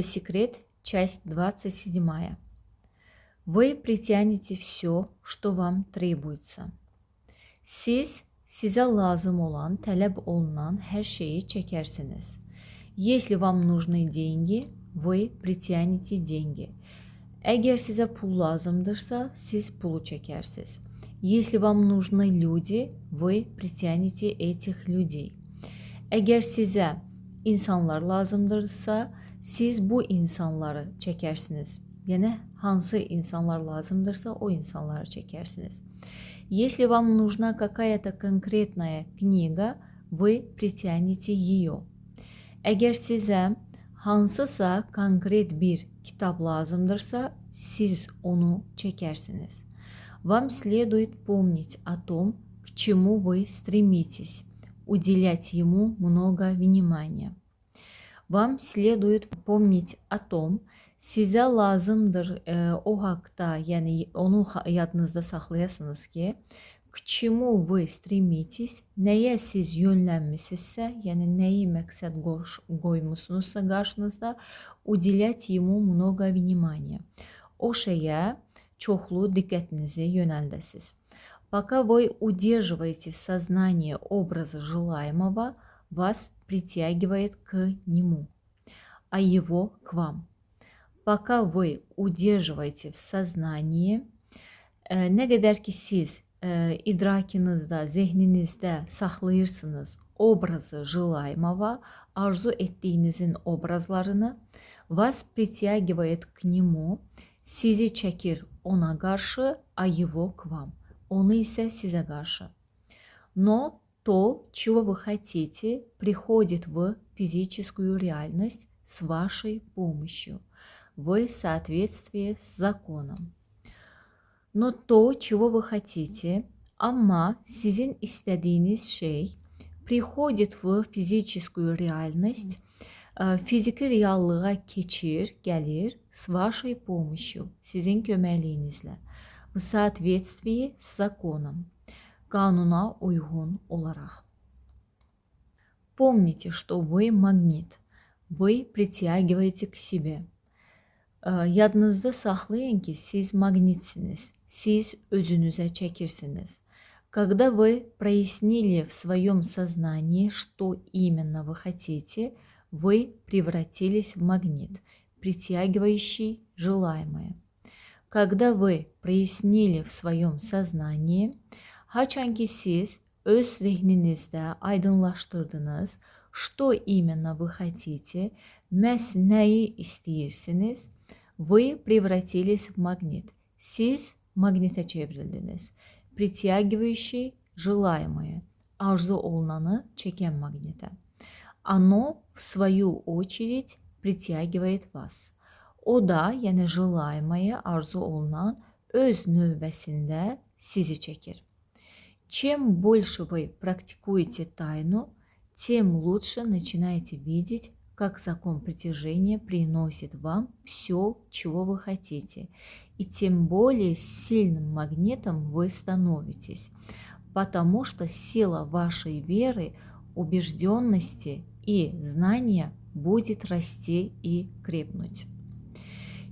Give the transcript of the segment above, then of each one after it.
Секрет, часть 27. Вы притянете все, что вам требуется. Siz size lazım olan, tələb olunan hər şeyi çəkərsiniz. Если вам нужны деньги, вы притянете деньги. Əgər sizə pul lazımdırsa, siz pulu çəkərsiniz. Если вам нужны люди, вы притянете этих людей. Əgər sizə insanlar lazımdırsa, siz bu insanları çekersiniz. Yani hansı insanlar lazımdırsa o insanları çekersiniz. Если вам нужна какая-то конкретная книга, вы притянете ее. Əgər sizə hansısa konkret bir kitap lazımdırsa, siz onu çekersiniz. Вам следует помнить о том, к чему вы стремитесь, уделять ему много внимания. Вам следует помнить о том, sizə lazımdır o haqda, yəni onu yadınızda saxlayasınız ki, к чему вы стремитесь, nəyə siz yönlənmisinizsə, yəni nəyi məqsəd qoymusunuzsa qarşınızda, уделять ему много внимания. O şeyə çoxlu diqqətinizi yönəldəsiniz. Пока вы удерживаете в сознании образа желаемого, вас притягивает к нему, а его к вам. Пока вы удерживаете в сознании, nə qədər ki siz idrakinizdə, zehninizdə saxlayırsınız образы желаемого, arzu ettiğinizin obrazlarını, вас притягивает к нему, sizi çəkir ona qarşı, а его к вам. Onu isə sizə qarşı. Но то, чего вы хотите, приходит в физическую реальность с вашей помощью, в соответствии с законом. Но то, чего вы хотите, ama sizin istediğiniz şey, приходит в физическую реальность, fiziki reallığa keçir, gəlir, с вашей помощью, sizin köməkliğinizlə, в соответствии с законом. Кануна uygun olarak. Помните, что вы магнит. Вы притягиваете к себе. Yadınızda saxlayın ki, siz magnitsiniz. Siz özünüzə çəkirsiniz. Когда вы прояснили в своем сознании, что именно вы хотите, вы превратились в магнит, притягивающий желаемое. Когда вы прояснили в своем сознании, haçan ki siz öz zihninizdə aydınlaşdırdınız, что именно вы хотите, məhz nəyi istəyirsiniz, вы превратились в магнит. Siz magnitə çevrildiniz. Притягивающий желаемое, arzu olunanı çəkən magnitə. Оно, в свою очередь, притягивает вас. O da, yəni желаемое, arzu olunan, öz növbəsində sizi çəkir. Чем больше вы практикуете тайну, тем лучше начинаете видеть, как закон притяжения приносит вам все, чего вы хотите, и тем более сильным магнитом вы становитесь, потому что сила вашей веры, убежденности и знания будет расти и крепнуть.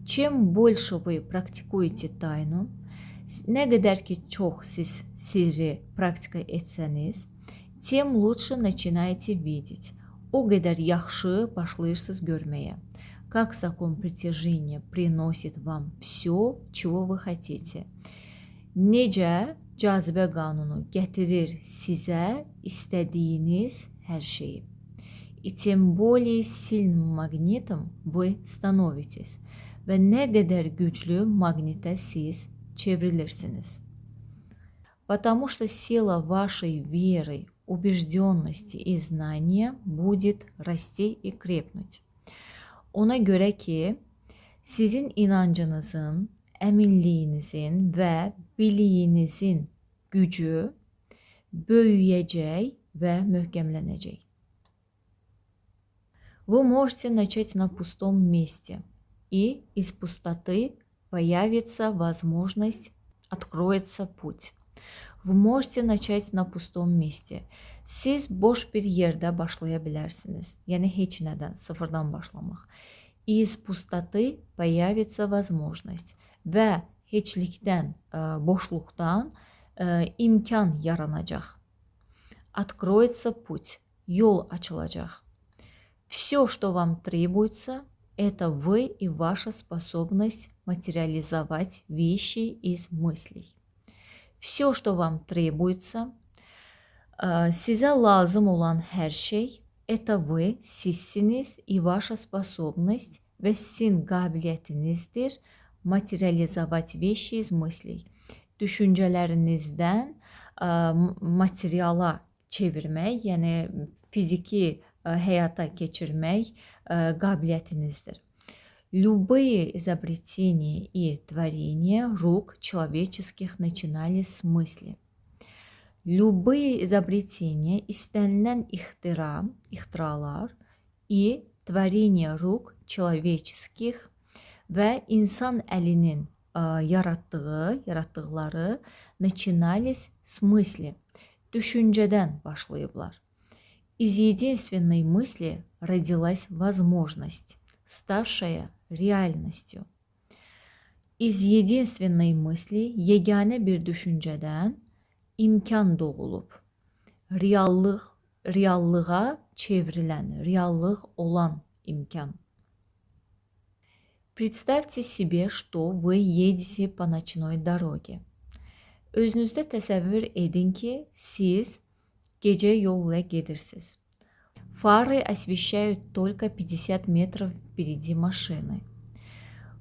Чем больше вы практикуете taynu, nə qədər ki çox siz sirri praktika etsəniz, тем лучше начинаете видеть. O qədər yaxşı başlayırsınız görməyə. Как закон притяжения приносит вам все, чего вы хотите. Necə cazibə qanunu gətirir sizə istədiyiniz hər şeyi. И тем более сильным магнитом вы становитесь. Və nə qədər güclü magnitə siz çevrilirsiniz. Потому что сила вашей веры, убежденности и знания будет расти и крепнуть. Ona görə ki, sizin inancınızın, əminliyinizin və biliyinizin gücü böyüyəcək və möhkəmlənəcək. Вы можете начать на пустом месте, и из пустоты появится возможность, откроется путь. Вы можете начать на pustом месте. Siz boş bir yerdə başlaya bilərsiniz. Yəni heç nədən, sıfırdan başlamaq. из pустоты появится возможность və heçlikdən, boşluqdan imkan yaranacaq. Откроется путь, yol açılacaq. Все, что вам требуется, это вы и ваша способность материализовать вещи из мыслей. Все, что вам требуется, sizə lazım olan hər şey, это вы, sizsiniz и ваша способность və sizin qabiliyyətinizdir materializovat vещи из мыслей. Düşüncələrinizdən materiala çevirmək, yəni fiziki həyata keçirmək qabiliyyətinizdir. Любые изобретения и творения рук человеческих начинались с мысли. Любые изобретения, istənilən ixtiralar и tворения рук человеческих və insan əlinin yaratdıqları начинались с мысли. Düşüncədən başlayıblar. Из единственной мысли родилась возможность, ставшая реальностью. Из единственной мысли, yeganə bir düşüncədən imkan doğulub. Reallığa çevrilən, reallıq olan imkan. Представьте себе, что вы едете по ночной doroge. Özünüzdə təsəvvür edin ki, siz gecə yolla gedirsiniz. Фары освещают только 50 метров впереди машины.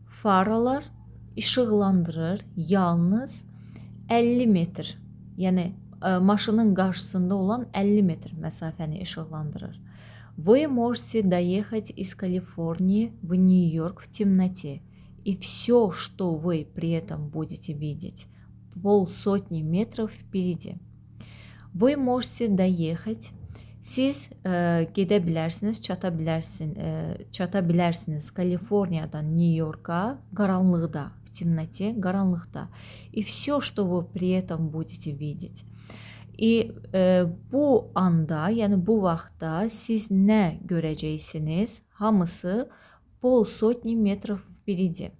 Faralar işıqlandırır yalnız 50 metr, yəni maşının qarşısında olan 50 metr məsafəni işıqlandırır. Вы можете доехать из Калифорнии в Нью-Йорк в темноте, и все, что вы при этом будете видеть, полсотни метров впереди. Вы можете доехать, siz gedə bilərsiniz, çata bilərsiniz Kaliforniyadan Nyu-Yorka qaranlıqda, в темноте, qaranlıqda. И все, что вы при этом будете видеть. И bu anda, yəni bu vaxtda siz nə görəcəksiniz? Hamısı полсотни метров впереди.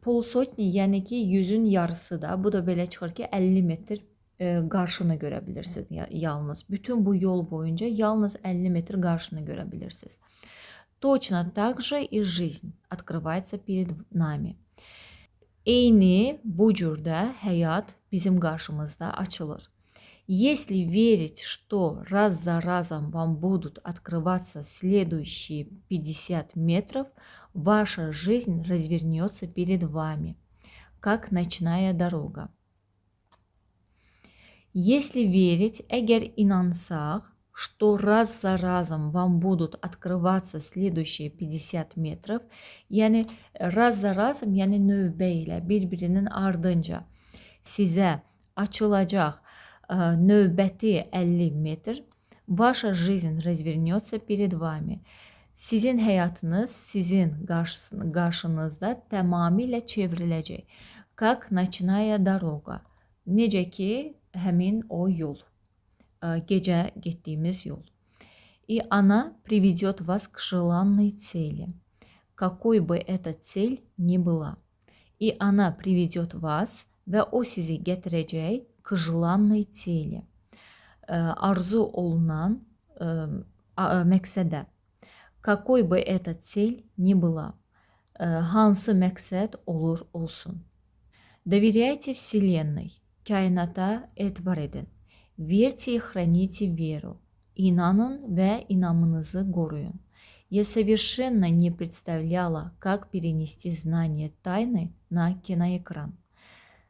Полсотни, yəni ki 100-ün yarısı da, bu da belə çıxır ki 50 metr qarşını görə bilirsiniz yalnız. Bütün bu yol boyunca yalnız 50 metr qarşını görə bilirsiniz. Точно так же и жизнь открывается перед нами. Eyni bu cürdə həyat bizim qarşımızda açılır. Если верить, что раз за разом вам будут открываться следующие 50 метров, ваша жизнь развернется перед вами, как nочная дорога. Если верить, əgər inansaq, что раз за разом вам будут открываться следующие 50 метров, yəni раз за разом, yəni növbə ilə bir-birinin ardınca sizə açılacaq növbəti 50 metr, ваша жизнь развернется перед вами. Sizin həyatınız sizin qarşınızda tamamilə çevriləcək. Как nочная дорога. Necə ki, həmin o yol. Gecə getdiyimiz yol. И она приведет вас к желанной цели, какой бы эта цель ни была. И она приведет вас və o sizi gətirəcək к желанной цели, arzu olunan məqsədə. Какой бы эта цель ни была, hansı məqsəd olur olsun. Доверяйте Вселенной, kainata etibar edin. Верьте и храните веру. İnanın və inamınızı qoruyun. Я совершенно не представляла, как перенести знание тайны на киноэкран.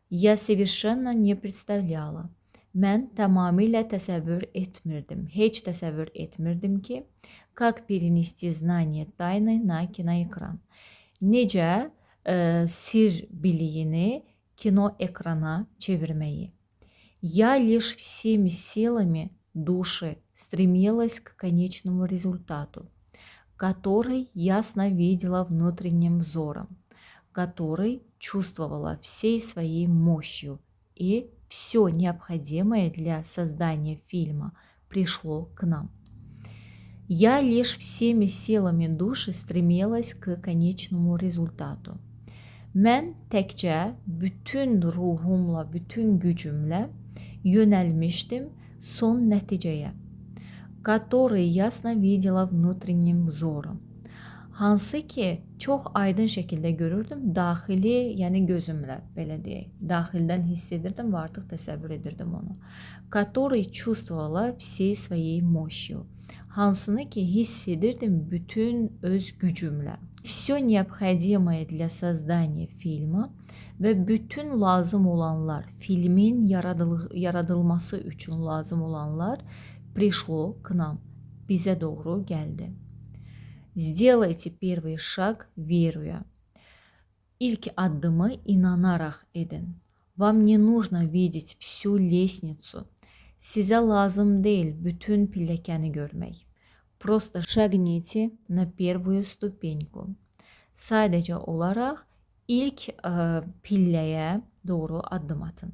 Я совершенно не представляла. Mən tamamilə təsəvvür etmirdim. Heç təsəvvür etmirdim ki, как перенести знание тайны на киноэкран. Necə sir biliyini kino ekrana çevirməyi. Я лишь всеми силами души стремилась к конечному результату, который ясно видела внутренним взором, который чувствовала всей своей мощью, и все необходимое для создания фильма пришло к нам. Я лишь всеми силами души стремилась к конечному результату. Mən təkcə bütün ruhumla, bütün gücümlə yönəlmişdim son nəticəyə, который ясно видела внутренним взором. Hansı ki, çox aydın şəkildə görürdüm, daxili, yəni gözümlə, belə deyək, daxildən hiss edirdim və artıq təsəvvür edirdim onu. Который чувствовала всей своей мощью. Hansını ki, hiss edirdim bütün öz gücümlə. Все необходимое для создания фильма və bütün lazım olanlar, filmin yaradılması üçün lazım olanlar пришло к нам, bizə doğru gəldi. Сделайте первый шаг, веруя. İlk adımı inanaraq edin. Вам не нужно видеть всю лестницу. Sizə lazım deyil bütün pilləkəni görmək. Просто шагните на первую ступеньку. Sadəcə olaraq ilk pilləyə doğru addım atın.